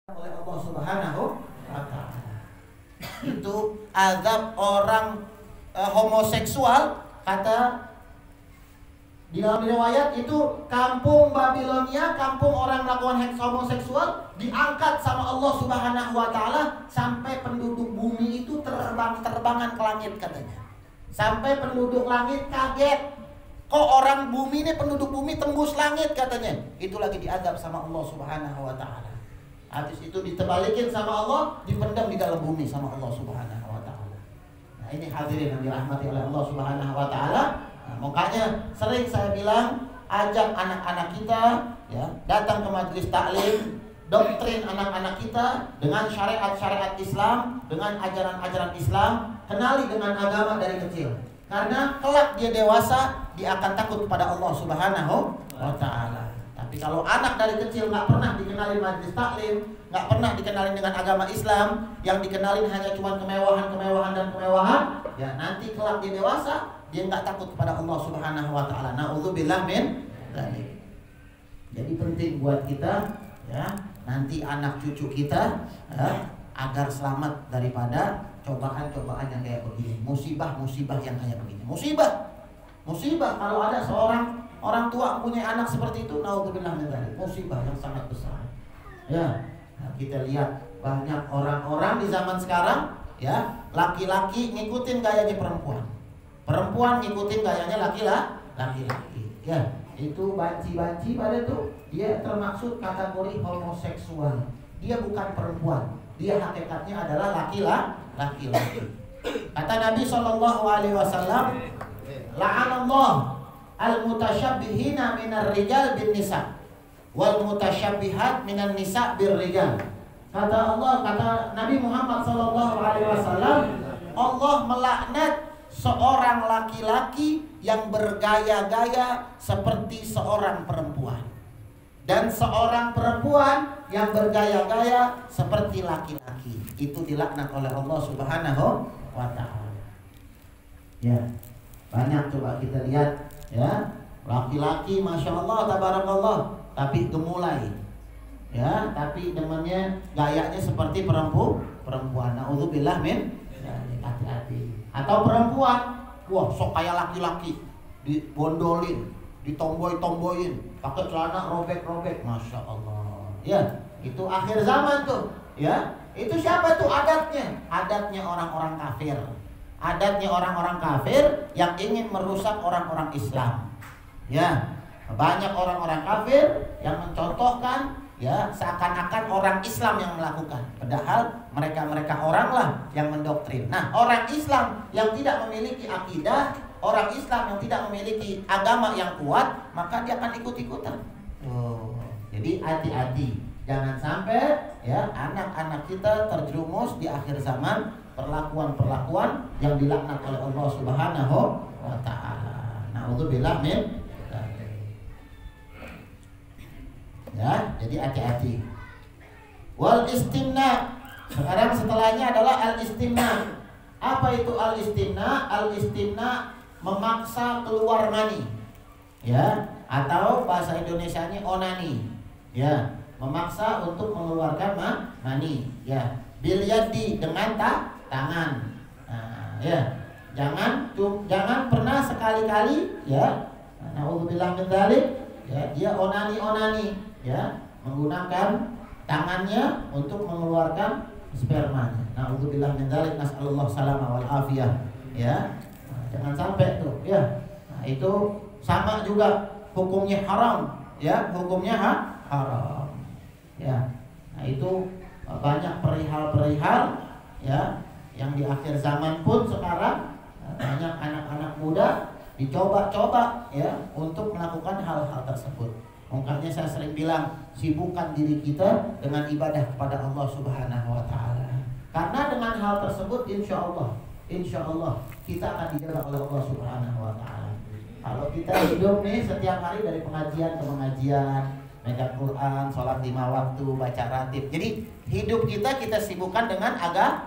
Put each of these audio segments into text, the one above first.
oleh Allah Subhanahu wa Ta'ala. Itu azab orang homoseksual, kata di dalam riwayat itu kampung Babilonia, kampung orang melakukan homoseksual diangkat sama Allah Subhanahu wa Ta'ala sampai penduduk bumi itu terbangan ke langit katanya. Sampai penduduk langit kaget. Kok orang bumi ini, penduduk bumi tembus langit katanya. Itu lagi diazab sama Allah Subhanahu wa Ta'ala. Habis itu ditebalikin sama Allah, dipendam di dalam bumi sama Allah Subhanahu wa Ta'ala. Nah, ini hadirin yang dirahmati oleh Allah Subhanahu wa Ta'ala. Nah, makanya sering saya bilang, ajak anak-anak kita ya datang ke majelis taklim, doktrin anak-anak kita dengan syariat-syariat Islam, dengan ajaran-ajaran Islam, kenali dengan agama dari kecil. Karena kelak dia dewasa, dia akan takut kepada Allah Subhanahu wa Ta'ala. Tapi kalau anak dari kecil nggak pernah dikenalin majelis taklim, nggak pernah dikenalin dengan agama Islam, yang dikenalin hanya cuma kemewahan, ya nanti kelak dia dewasa, dia nggak takut kepada Allah Subhanahu wa Ta'ala. Na'udzubillah min dzalik. Jadi penting buat kita ya, nanti anak cucu kita ya, agar selamat daripada cobaan-cobaan yang kayak begini, musibah-musibah yang kayak begini. Musibah kalau ada seorang orang tua punya anak seperti itu, naudzubillah min dzalik, musibah yang sangat besar. Ya, nah, kita lihat banyak orang-orang di zaman sekarang ya, laki-laki ngikutin gayanya perempuan. Perempuan ngikutin gayanya laki-laki. Ya, itu banci-banci pada itu dia termasuk kategori homoseksual. Dia bukan perempuan, dia hakikatnya adalah laki-laki. Kata Nabi SAW, la'anallah al-mutasyabbihina minar rijal bin nisa wal mutasyabbihat minan nisa bir rijal. Kata Allah, kata Nabi Muhammad SAW, Allah melaknat seorang laki-laki yang bergaya-gaya seperti seorang perempuan, dan seorang perempuan yang bergaya-gaya seperti laki-laki. Itu dilaknat oleh Allah Subhanahu wa Ta'ala. Ya, banyak coba kita lihat ya, laki-laki masya Allah tabarakallah, tapi gemulai ya, tapi demennya gayanya seperti perempuan. Na'udzubillah min, hati-hati. Atau perempuan, wah sok kayak laki-laki, dibondolin, ditomboy-tomboyin, pakai celana robek-robek, masya Allah. Ya, itu akhir zaman tuh. Ya, itu siapa tuh adatnya orang-orang kafir. Adatnya orang-orang kafir yang ingin merusak orang-orang Islam. Ya, banyak orang-orang kafir yang mencontohkan ya seakan-akan orang Islam yang melakukan, padahal mereka orang lah yang mendoktrin. Nah, orang Islam yang tidak memiliki akidah, orang Islam yang tidak memiliki agama yang kuat, maka dia akan ikut-ikutan. Jadi hati-hati, jangan sampai ya anak-anak kita terjerumus di akhir zaman perlakuan-perlakuan yang dilaknat oleh Allah Subhanahu wa Ta'ala. Na'udzubillah min. Ya, jadi hati-hati. Wal istimna. Sekarang setelahnya adalah al istimna. Apa itu al istimna? Al istimna memaksa keluar mani. Ya, atau bahasa Indonesianya onani. Ya, memaksa untuk mengeluarkan mani. Ya, bil yadi dengan tangan. Nah, ya. Jangan pernah sekali-kali ya. Na'udzubillah min dzalik. Ya, dia onani ya, menggunakan tangannya untuk mengeluarkan spermanya. Na'udzubillah min dzalik, nasallallahu salama wal afiyah. Ya. Nah, jangan sampai tuh ya. Nah, itu sama juga hukumnya haram, ya, hukumnya haram. Ya. Nah, itu banyak perihal-perihal ya yang di akhir zaman pun sekarang banyak anak-anak muda dicoba-coba ya untuk melakukan hal-hal tersebut. Makanya saya sering bilang, sibukkan diri kita dengan ibadah kepada Allah Subhanahu wa Ta'ala. Karena dengan hal tersebut insya Allah kita akan dijaga oleh Allah Subhanahu wa Ta'ala. Kalau kita hidup nih setiap hari dari pengajian ke pengajian, megang Quran, sholat 5 waktu, baca ratib. Jadi hidup kita sibukkan dengan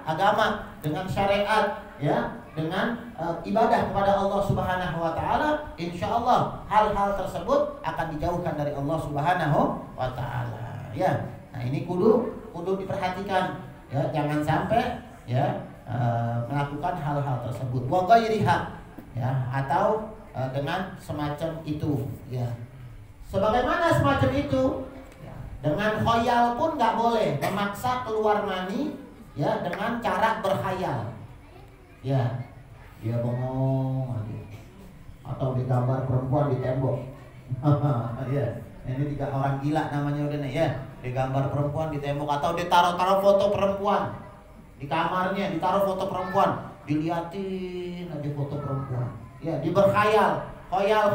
agama, dengan syariat, ya, dengan ibadah kepada Allah Subhanahu wa Ta'ala. Insya Allah hal-hal tersebut akan dijauhkan dari Allah Subhanahu wa Ta'ala. Ya, nah ini kudu kudu diperhatikan ya, jangan sampai ya melakukan hal-hal tersebut. Wa ghairiha ya, atau dengan semacam itu ya. Sebagaimana semacam itu ya, dengan khoyal pun nggak boleh memaksa keluar mani ya dengan cara berkhayal ya, dia bengong atau digambar perempuan di tembok ya, ini tiga orang gila namanya udah nih ya, digambar perempuan di tembok atau ditaruh foto perempuan di kamarnya, ditaruh foto perempuan, diliatin aja foto perempuan ya, diberkhayal, khoyal,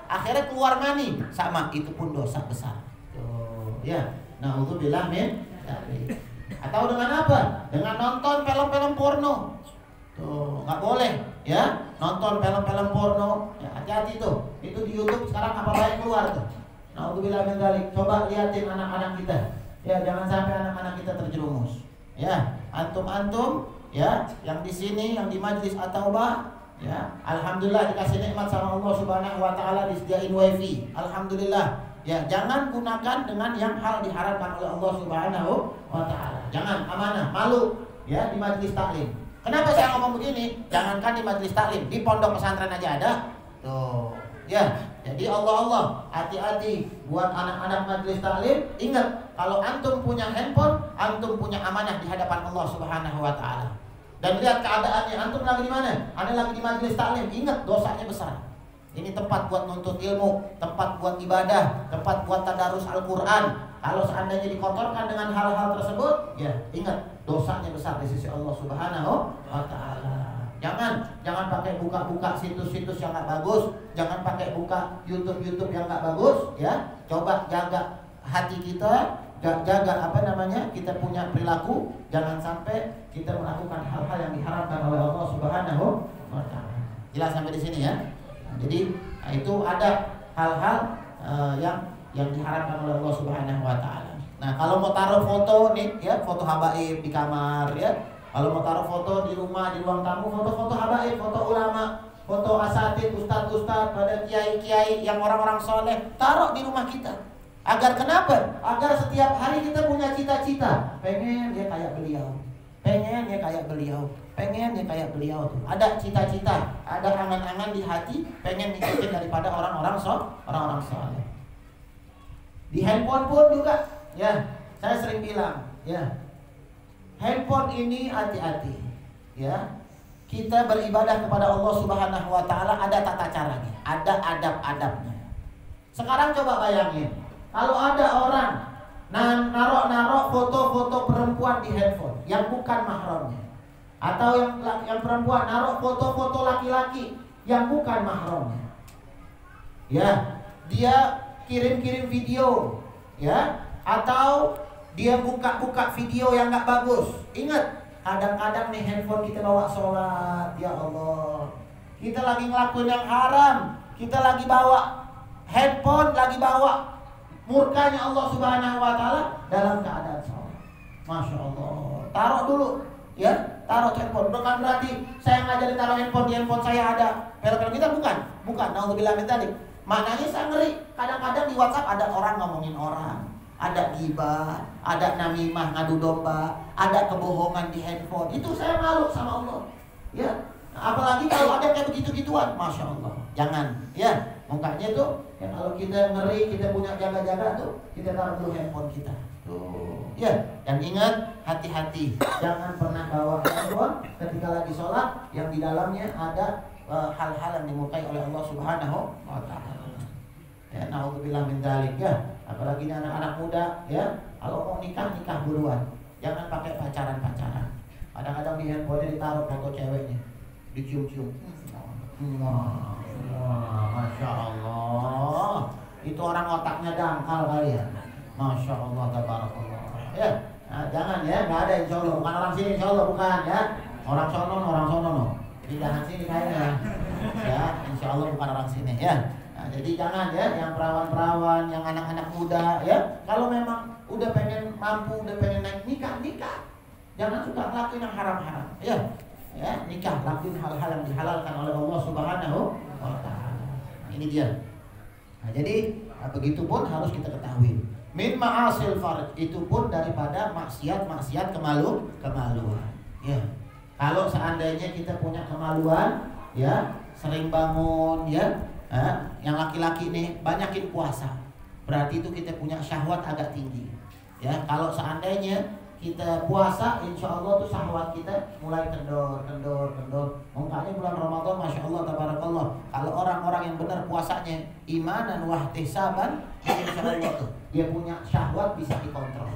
akhirnya keluar mani, sama itu pun dosa besar. Tuh, ya. Na'udzubillah min dzalik. Atau dengan apa? Dengan nonton film-film porno. Tuh, nggak boleh, ya. Nonton film-film porno, ya hati-hati tuh. Itu di YouTube sekarang apa baik keluar tuh. Na'udzubillah min dzalik. Coba liatin anak-anak kita. Ya, jangan sampai anak-anak kita terjerumus. Ya, antum-antum ya, yang di sini, yang di Majlis At-Taubah ya, alhamdulillah dikasih nikmat sama Allah Subhanahu wa taala, disediain wifi. Alhamdulillah. Ya, jangan gunakan dengan yang hal diharamkan oleh Allah Subhanahu wa taala. Jangan, amanah, malu ya di majelis taklim. Kenapa saya ngomong begini? Jangankan di majelis taklim, di pondok pesantren aja ada. Tuh. Ya, jadi Allah, hati-hati buat anak-anak majelis taklim. Ingat, kalau antum punya handphone, antum punya amanah di hadapan Allah Subhanahu wa taala. Dan lihat keadaannya, antum lagi di mana? Anda lagi di majelis taklim. Ingat, dosanya besar. Ini tempat buat nuntut ilmu, tempat buat ibadah, tempat buat tadarus Al-Quran. Kalau seandainya dikotorkan dengan hal-hal tersebut, ya ingat, dosanya besar di sisi Allah Subhanahu wa taala. Jangan pakai buka-buka situs-situs yang nggak bagus, jangan pakai buka YouTube yang nggak bagus, ya. Coba jaga hati kita, jaga kita punya perilaku, jangan sampai kita melakukan hal-hal yang diharamkan oleh Allah Subhanahu wa taala. Jelas sampai di sini ya. Jadi itu ada hal-hal yang diharamkan oleh Allah Subhanahu wa taala. Nah, kalau mau taruh foto nih ya, foto habaib di kamar ya. Kalau mau taruh foto di rumah, di ruang tamu, foto-foto habaib, foto ulama, foto asatid, ustadz-ustadz, pada kiai-kiai yang orang-orang soleh, taruh di rumah kita. Agar kenapa? Agar setiap hari kita punya cita-cita, pengen dia kayak beliau, pengen dia kayak beliau, pengen dia kayak beliau tuh. Ada cita-cita, ada angan-angan di hati, pengen ngikutin daripada orang-orang soleh. Di handphone pun juga, ya. Saya sering bilang, ya. Handphone ini hati-hati, ya. Kita beribadah kepada Allah Subhanahu wa taala ada tata caranya, ada adab-adabnya. Sekarang coba bayangin, kalau ada orang naruh foto-foto perempuan di handphone yang bukan mahramnya, atau yang perempuan naruh foto-foto laki-laki yang bukan mahramnya, ya, dia kirim-kirim video, ya, atau dia buka-buka video yang nggak bagus. Ingat, kadang-kadang nih handphone kita bawa sholat, ya Allah, kita lagi ngelakuin yang haram, kita lagi bawa handphone, lagi bawa murkanya Allah Subhanahu wa taala dalam keadaan sholat. Masya Allah. Taruh dulu, ya, taruh handphone. Bukan berarti saya ngajarin taruh handphone, di handphone saya ada film-film kita, bukan. Naudzubillah min dzalik. Maknanya saya ngeri. Kadang-kadang di WhatsApp ada orang ngomongin orang, ada ghibah, ada namimah, ngadu domba, ada kebohongan di handphone. Itu saya malu sama Allah. Ya, apalagi kalau ada kayak begitu-gituan, masya Allah. Jangan, ya. Makanya tuh, ya kalau kita ngeri, kita punya jaga-jaga tuh, kita taruh dulu handphone kita. Tuh, ya. Dan ingat, hati-hati, jangan pernah bawa handphone ketika lagi sholat yang di dalamnya ada hal-hal yang dimurkai oleh Allah Subhanahu wa taala. Ya, naudzubillah min dzalik ya. Apalagi ini anak-anak muda ya, kalau mau nikah buruan. Jangan pakai pacaran. Kadang-kadang di handphonenya ditaruh foto ceweknya, dicium-cium. Masya Allah. Itu orang otaknya dangkal kali ya. Masya Allah, tabarakallah. Ya, nah, jangan ya, nggak ada insya Allah. Bukan orang sini insya Allah, bukan ya. Orang sono. Pindahan sini kayaknya. Ya, insya Allah bukan orang sini ya. Nah, jadi jangan ya, yang perawan-perawan, yang anak-anak muda ya. Kalau memang udah pengen mampu, udah pengen naik nikah. Jangan suka ngelakuin yang haram-haram. Ya, nikah, lakuin hal-hal yang dihalalkan oleh Allah Subhanahu wa taala. Nah, ini dia. Nah, jadi begitu pun harus kita ketahui. min ma'asil farj, itu pun daripada maksiat-maksiat kemaluan. Ya. Kalau seandainya kita punya kemaluan, ya, sering bangun, ya, yang laki-laki nih banyakin puasa, berarti itu kita punya syahwat agak tinggi. Ya, kalau seandainya kita puasa, insya Allah tuh syahwat kita mulai kendor. Makanya bulan Ramadan, masya Allah, tabarakallah. Kalau orang-orang yang benar puasanya, imanan wahtisaban, insya Allah tuh dia punya syahwat bisa dikontrol.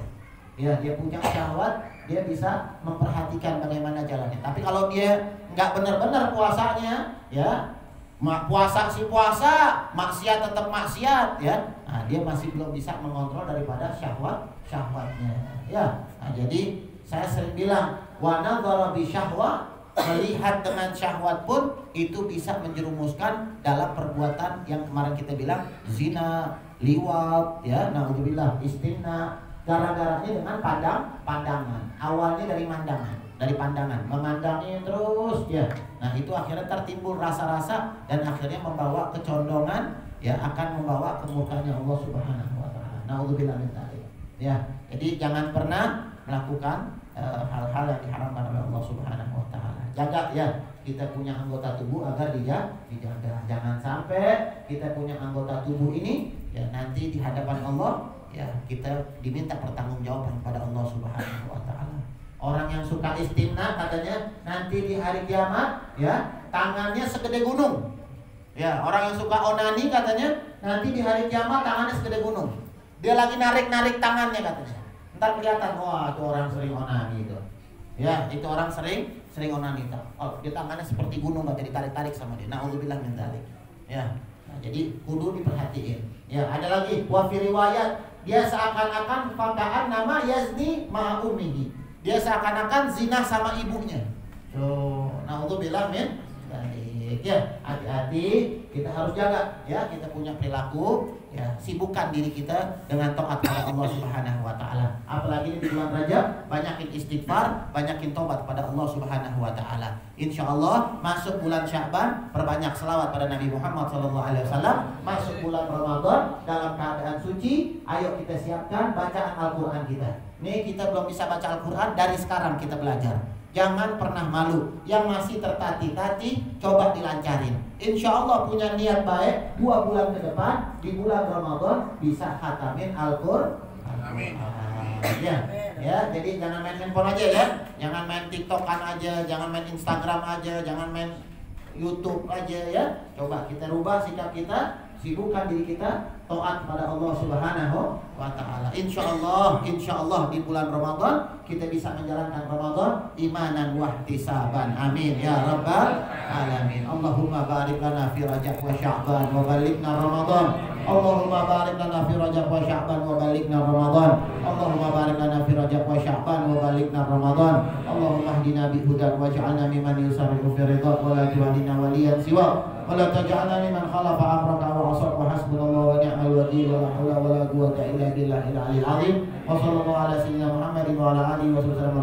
Ya, dia punya syahwat, dia bisa memperhatikan bagaimana jalannya. Tapi kalau dia nggak benar-benar puasanya, ya, puasa sih puasa, maksiat tetap maksiat, ya. Nah, dia masih belum bisa mengontrol daripada syahwatnya, ya. Nah, jadi saya sering bilang, wa nadhara bi syahwa, melihat dengan syahwat pun itu bisa menjerumuskan dalam perbuatan yang kemarin kita bilang zina, liwat, ya, naudzubillah, istimna. Gara-garanya dengan pandangan. Awalnya dari pandangan, memandangi terus, ya. Nah, itu akhirnya tertimbul rasa-rasa dan akhirnya membawa kecondongan, ya, akan membawa ke murkanya Allah Subhanahu wa taala. Naudzubillah min dzalik. Ya, jadi jangan pernah melakukan hal-hal yang diharamkan oleh Allah Subhanahu wa taala. Jaga, ya, kita punya anggota tubuh agar dijaga. Jangan sampai kita punya anggota tubuh ini, ya, nanti di hadapan Allah, ya, kita diminta pertanggungjawaban pada Allah Subhanahu wa taala. Orang yang suka istimna katanya nanti di hari kiamat, ya, tangannya segede gunung. Ya, orang yang suka onani katanya nanti di hari kiamat tangannya segede gunung. Dia lagi narik tangannya katanya. Ntar kelihatan, wah, itu orang sering onani itu. Ya, itu orang sering onani. Oh, dia tangannya seperti gunung, enggak ditarik-tarik sama dia. Naudzubillah min dzalik. Ya. Nah, jadi kudu diperhatiin. Ya, ada lagi wa fi riwayat, dia seakan-akan faka'an nama yazni ma'a ummihi. Dia seakan-akan zina sama ibunya. So, naudzubillah min dzalik. Ya, hati-hati, kita harus jaga, ya, kita punya perilaku, ya, sibukkan diri kita dengan taat kepada Allah Subhanahu wa taala. Apalagi di bulan Rajab, banyakin istighfar, banyakin tobat pada Allah Subhanahu wa taala. Insyaallah masuk bulan Sya'ban, perbanyak selawat pada Nabi Muhammad SAW. Masuk bulan Ramadan dalam keadaan suci, ayo kita siapkan bacaan Al-Qur'an kita. Nih, kita belum bisa baca Al-Qur'an, dari sekarang kita belajar. Jangan pernah malu. Yang masih tertati-tati, coba dilancarin. Insya Allah punya niat baik, 2 bulan ke depan, di bulan Ramadan bisa khatamin Al-Qur'an. Amin. Ya, jadi jangan main handphone aja, ya. Jangan main TikTokan aja, jangan main Instagram aja, jangan main YouTube aja, ya. Coba kita rubah sikap kita, sibukkan diri kita taat pada Allah Subhanahu wa taala. Insyaallah di bulan Ramadan kita bisa menjalankan Ramadan imanan wa ihtisaban. Amin ya rabbal alamin. Allahumma barik lana fi Rajab wa Sya'ban wa balighna Ramadan. Allahumma barik lana fi Rajab wa Sya'ban wa balighna Ramadan. Allahumma barik lana fi Rajab wa Sya'ban wa balighna Ramadan. Allahumma hdina bi hudan waj'alna mimman yusarrifu fi ridha wa la tu'adina waliyan siwa. ولا تجعلنا ممن خالف أمرك وعصاك وحسبنا الله ونعم الوكيل ولا حول ولا قوة إلا بالله العلي العظيم وصلى الله على سيدنا محمد وعلى آله وصحبه وسلم.